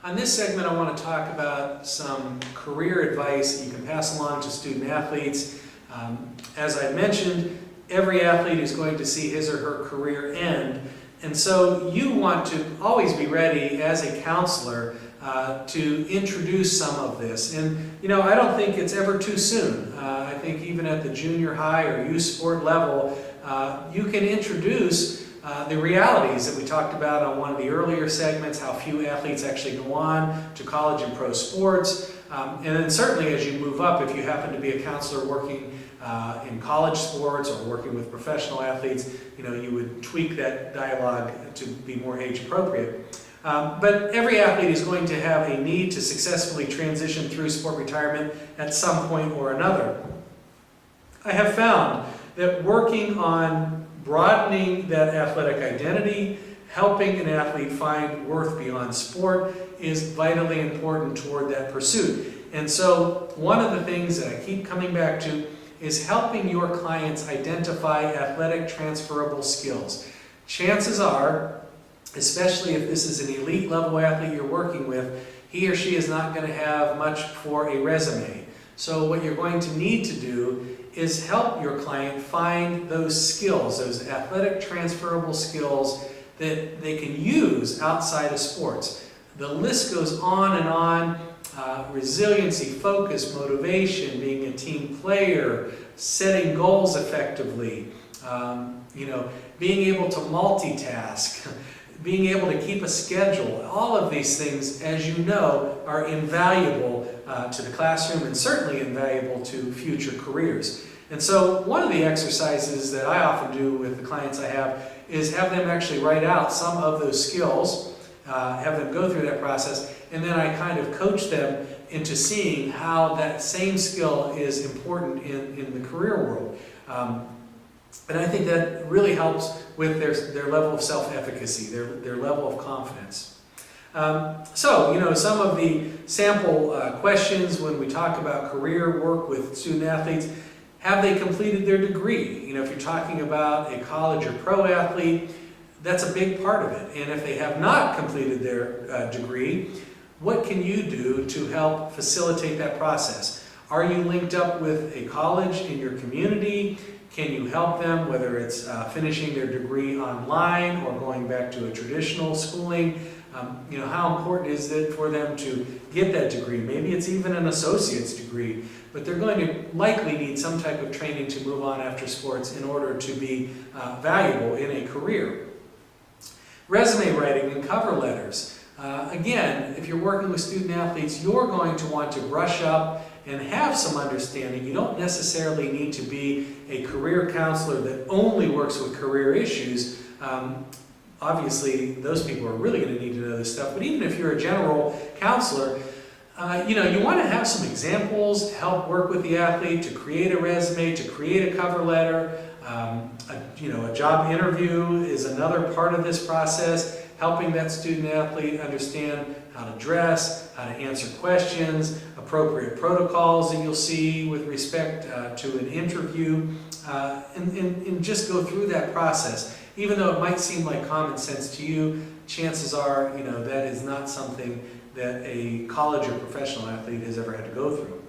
On this segment, I want to talk about some career advice that you can pass along to student athletes. As I mentioned, every athlete is going to see his or her career end, and so you want to always be ready as a counselor to introduce some of this. And I don't think it's ever too soon. I think even at the junior high or youth sport level, you can introduce the realities that we talked about on one of the earlier segments, how few athletes actually go on to college and pro sports. And then certainly as you move up, if you happen to be a counselor working in college sports or working with professional athletes, you would tweak that dialogue to be more age appropriate. But every athlete is going to have a need to successfully transition through sport retirement at some point or another. I have found that working on broadening that athletic identity, helping an athlete find worth beyond sport is vitally important toward that pursuit. And so one of the things that I keep coming back to is helping your clients identify athletic transferable skills. Chances are, especially if this is an elite level athlete you're working with, he or she is not going to have much for a resume. So what you're going to need to do is help your client find those skills, those athletic transferable skills that they can use outside of sports. The list goes on and on. Resiliency, focus, motivation, being a team player, setting goals effectively, being able to multitask, being able to keep a schedule. All of these things, as you know, are invaluable to the classroom and certainly invaluable to future careers. And so one of the exercises that I often do with the clients I have is have them actually write out some of those skills, have them go through that process, and then I kind of coach them into seeing how that same skill is important in the career world. And I think that really helps with their level of self-efficacy, their level of confidence. So, some of the sample questions when we talk about career work with student athletes: have they completed their degree? If you're talking about a college or pro athlete, that's a big part of it. And if they have not completed their degree, what can you do to help facilitate that process? Are you linked up with a college in your community? Can you help them, whether it's finishing their degree online or going back to a traditional schooling? How important is it for them to get that degree? Maybe it's even an associate's degree, but they're going to likely need some type of training to move on after sports in order to be valuable in a career. Resume writing and cover letters. Again, if you're working with student athletes, you're going to want to brush up and have some understanding. You don't necessarily need to be a career counselor that only works with career issues. Obviously, those people are really going to need to know this stuff. But even if you're a general counselor, you want to have some examples, help work with the athlete to create a resume, to create a cover letter. A job interview is another part of this process, helping that student athlete understand how to dress, how to answer questions, appropriate protocols that you'll see with respect to an interview, and just go through that process. Even though it might seem like common sense to you, chances are, that is not something that a college or professional athlete has ever had to go through.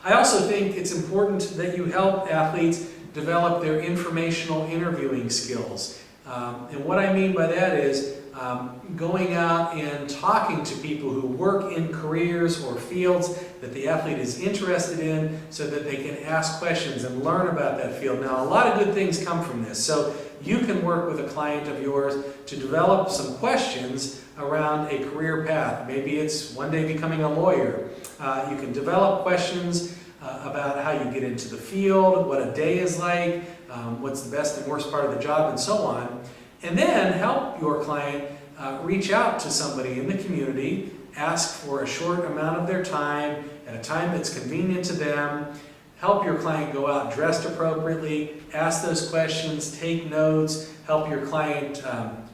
I also think it's important that you help athletes develop their informational interviewing skills. And what I mean by that is going out and talking to people who work in careers or fields that the athlete is interested in so that they can ask questions and learn about that field. Now, a lot of good things come from this. So you can work with a client of yours to develop some questions around a career path. Maybe it's one day becoming a lawyer. You can develop questions about how you get into the field, what a day is like, what's the best and worst part of the job, and so on. And then help your client reach out to somebody in the community, ask for a short amount of their time, at a time that's convenient to them. Help your client go out dressed appropriately, ask those questions, take notes, help your client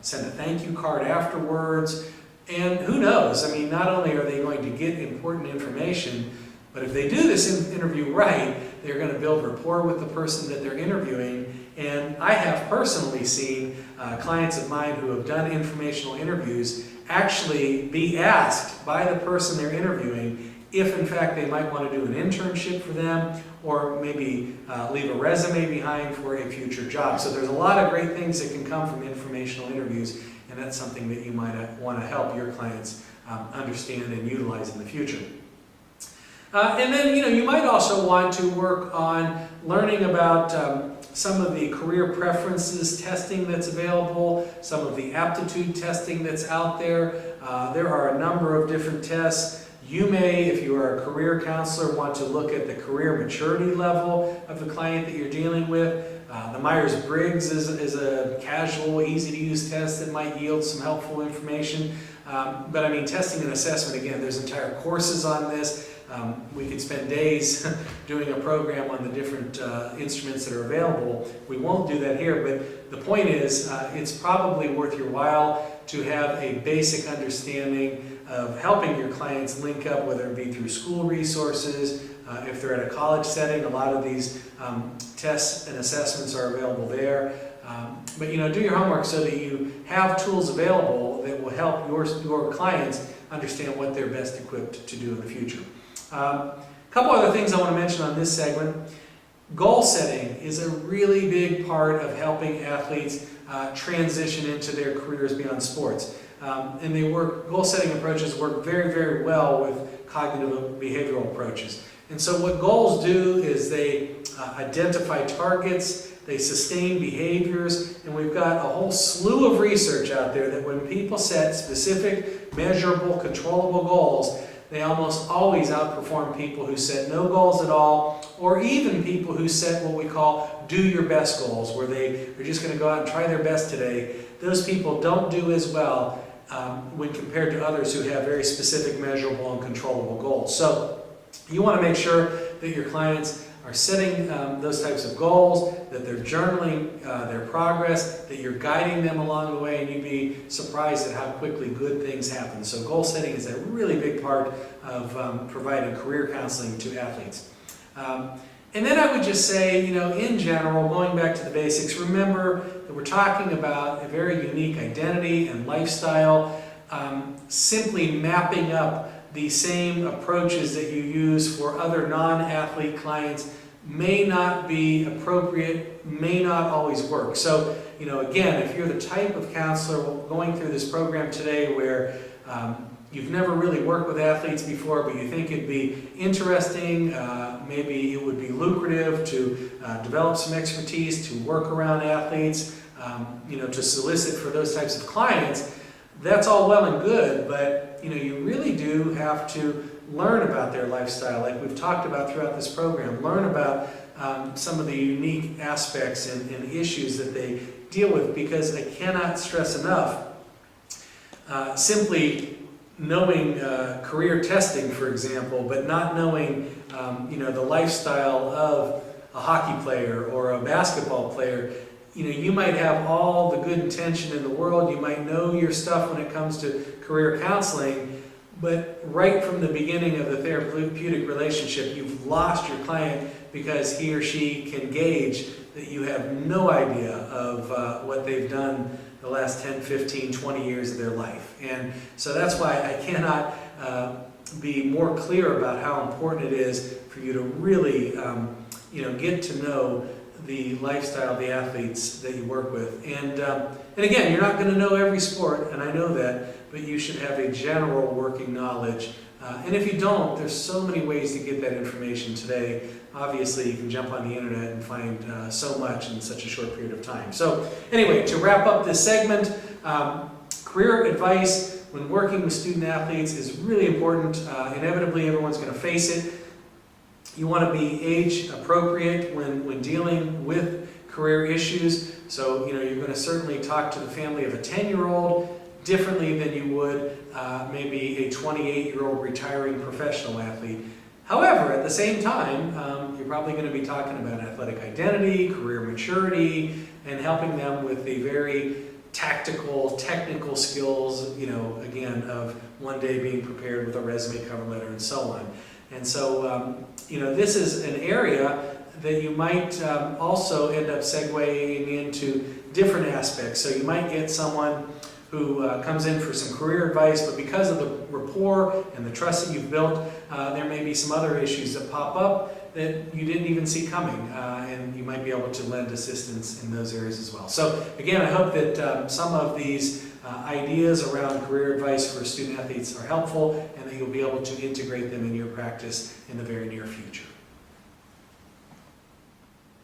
send a thank you card afterwards. And who knows, not only are they going to get important information, but if they do this interview right, they're going to build rapport with the person that they're interviewing. And I have personally seen clients of mine who have done informational interviews actually be asked by the person they're interviewing if in fact they might want to do an internship for them, or maybe leave a resume behind for a future job. So there's a lot of great things that can come from informational interviews, and that's something that you might want to help your clients understand and utilize in the future. And then, you might also want to work on learning about some of the career preferences testing that's available, some of the aptitude testing that's out there. There are a number of different tests. You may, if you are a career counselor, want to look at the career maturity level of the client that you're dealing with. The Myers-Briggs is a casual, easy-to-use test that might yield some helpful information. But I mean, testing and assessment, again, there's entire courses on this. We could spend days doing a program on the different instruments that are available. We won't do that here, but the point is, it's probably worth your while to have a basic understanding of helping your clients link up, whether it be through school resources. If they're at a college setting, a lot of these tests and assessments are available there. But do your homework so that you have tools available that will help your clients understand what they're best equipped to do in the future. A couple other things I want to mention on this segment. Goal setting is a really big part of helping athletes transition into their careers beyond sports. And goal setting approaches work very, very well with cognitive behavioral approaches. And so what goals do is they identify targets, they sustain behaviors, and we've got a whole slew of research out there that when people set specific, measurable, controllable goals, they almost always outperform people who set no goals at all, or even people who set what we call do your best goals, where they are just going to go out and try their best today. Those people don't do as well when compared to others who have very specific, measurable, and controllable goals. So you want to make sure that your clients are setting those types of goals, that they're journaling their progress, that you're guiding them along the way, and you'd be surprised at how quickly good things happen. So goal setting is a really big part of providing career counseling to athletes. And then I would just say, in general, going back to the basics, remember that we're talking about a very unique identity and lifestyle. Simply mapping up the same approaches that you use for other non-athlete clients may not be appropriate, may not always work. So, again, if you're the type of counselor going through this program today where you've never really worked with athletes before, but you think it'd be interesting, maybe it would be lucrative to develop some expertise, to work around athletes, to solicit for those types of clients, that's all well and good, but you really do have to learn about their lifestyle, like we've talked about throughout this program. Learn about some of the unique aspects and issues that they deal with, because I cannot stress enough, simply knowing career testing, for example, but not knowing the lifestyle of a hockey player or a basketball player. You might have all the good intention in the world, you might know your stuff when it comes to career counseling, but right from the beginning of the therapeutic relationship, you've lost your client because he or she can gauge that you have no idea of what they've done the last 10, 15, 20 years of their life. And so that's why I cannot be more clear about how important it is for you to really get to know the lifestyle of the athletes that you work with. And again, you're not going to know every sport, and I know that, but you should have a general working knowledge. And if you don't, there's so many ways to get that information today. Obviously, you can jump on the internet and find so much in such a short period of time. So anyway, to wrap up this segment, career advice when working with student athletes is really important. Inevitably, everyone's going to face it. You want to be age appropriate when dealing with career issues. So, you're going to certainly talk to the family of a 10-year-old differently than you would maybe a 28-year-old retiring professional athlete. However, at the same time, you're probably going to be talking about athletic identity, career maturity, and helping them with the very tactical, technical skills, again, of one day being prepared with a resume, cover letter, and so on. And so, this is an area that you might also end up segueing into different aspects. So you might get someone who comes in for some career advice, but because of the rapport and the trust that you've built, there may be some other issues that pop up that you didn't even see coming, and you might be able to lend assistance in those areas as well. So again, I hope that some of these ideas around career advice for student athletes are helpful, and that you'll be able to integrate them in your practice in the very near future.